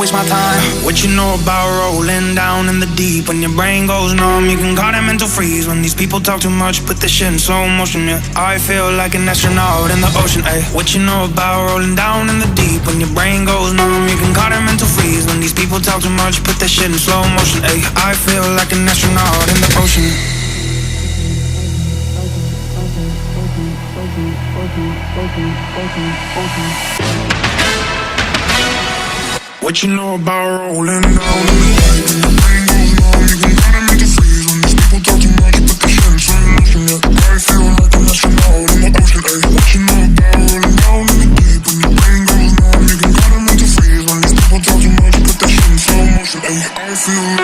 waste my time. What you know about rolling down in the deep? When your brain goes numb, you can call it mental freeze. When these people talk too much, put this shit in slow motion, yeah. I feel like an astronaut in the ocean, ayy. What you know about rolling down in the deep? When your brain goes numb, you can call it mental freeze. When these people talk too much, put this shit in slow motion, ayy. I feel like an astronaut in the ocean. What you know about rolling down in the deep? When your brain goes numb, you can call it mental freeze. When these people talk too much, put this shit in slow motion, yeah. I feel like an astronaut in the ocean, ayy. What you know about rolling down in the deep? When your brain goes numb, you can call it mental freeze. When these people talk too much, put this shit in slow motion, ayy. I feel